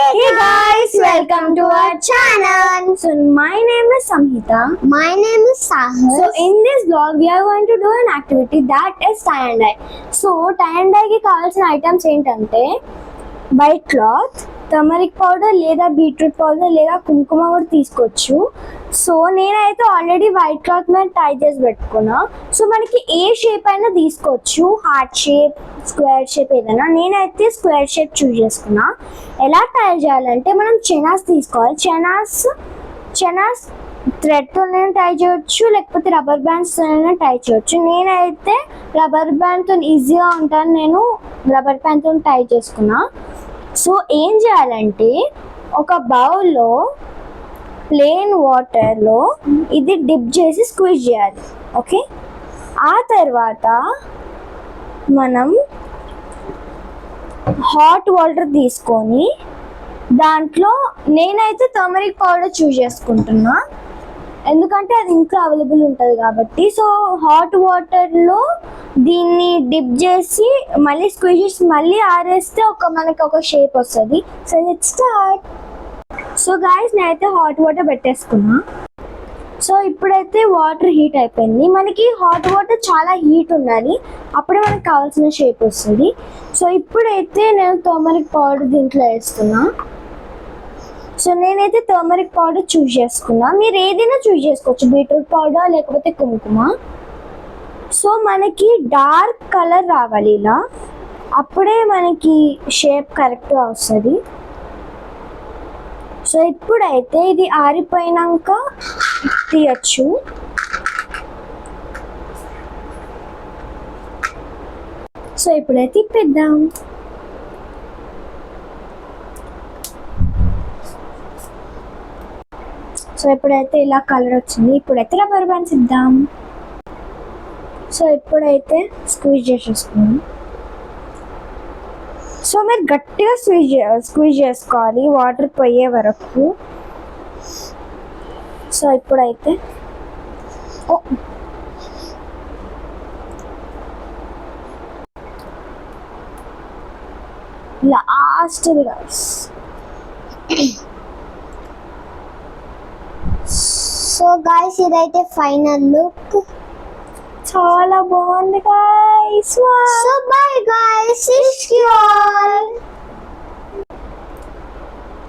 Hey guys, welcome to our channel. So my name is Samhita. My name is Sahas. So in this vlog we are going to do an activity that is tie and dye. So tie and dye ki kavalsina items ఏంటంటే white cloth, turmeric powder లేదా beetroot powder లేదా కుంకుమ కూడా తీసుకోవచ్చు. So నేనైతే already white cloth మీద టై చేసి పెట్టుకున్నా. సో మనకి ఏ షేప్ అయినా తీసుకోవచ్చు, హార్ట్ షేప్, స్క్వేర్ షేప్ ఏదైనా. నేనైతే స్క్వేర్ షేప్ చూస్ చేసుకున్నా. ఎలా టై చేయాలంటే మనం చెనాస్ తీసుకోవాలి. చెనాస్ థ్రెడ్తో టై చేయొచ్చు, లేకపోతే రబ్బర్ బ్యాండ్స్తో టై చేయొచ్చు. నేనైతే రబ్బర్ బ్యాండ్తో ఈజీగా ఉంటాను, నేను రబ్బర్ బ్యాండ్తో టై చేసుకున్నా. సో ఏం చేయాలంటే ఒక బౌల్లో ప్లెయిన్ వాటర్లో ఇది డిప్ చేసి స్క్వీజ్ చేయాలి. ఓకే, ఆ తర్వాత మనం హాట్ వాటర్ తీసుకొని దాంట్లో నేనైతే టర్మరిక్ పౌడర్ చూస్ చేసుకుంటున్నా, ఎందుకంటే అది ఇంకా అవైలబుల్ ఉంటుంది కాబట్టి. సో హాట్ వాటర్లో దీన్ని డిప్ చేసి మళ్ళీ స్క్వీజ్ చేసి మళ్ళీ ఆరేస్తే మనకి ఒక షేప్ వస్తుంది. So let's start. So guys నేనైతే హాట్ వాటర్ పెట్టేసుకున్నా. సో ఇప్పుడైతే వాటర్ హీట్ అయిపోయింది. మనకి హాట్ వాటర్ చాలా హీట్ ఉండాలి, అప్పుడే మనకు కావాల్సిన షేప్ వస్తుంది. సో ఇప్పుడైతే నేను టర్మరిక్ పౌడర్ దీంట్లో వేస్తున్నా. సో నేనైతే టర్మరిక్ పౌడర్ చూస్ చేసుకున్నా. మీరు ఏదైనా చూస్ చేసుకోవచ్చు, బీట్రూట్ పౌడర్ లేకపోతే కుంకుమ. సో మనకి డార్క్ కలర్ రావాలి ఇలా, అప్పుడే మనకి షేప్ కరెక్ట్గా వస్తుంది. సో ఇప్పుడైతే ఇది ఆరిపోయినాక తీయచ్చు. సో ఇప్పుడైతే తిప్పేద్దాం. సో ఇప్పుడైతే ఇలా కలర్ వచ్చింది. ఇప్పుడైతే రబ్బర్ బ్యాండ్స్ ఇద్దాం. సో ఇప్పుడైతే స్క్వీజ్ చేసేసుకున్నాం. సో మీరు గట్టిగా స్క్వీజ్ చేసుకోవాలి వాటర్ పోయే వరకు. సో ఇప్పుడైతే లాస్ట్ సో గాయ్స్ ఇదైతే ఫైనల్ లుక్. చాలా బాగుంది guys. So by guys, see you all.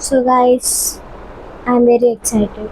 So guys, I'm very excited.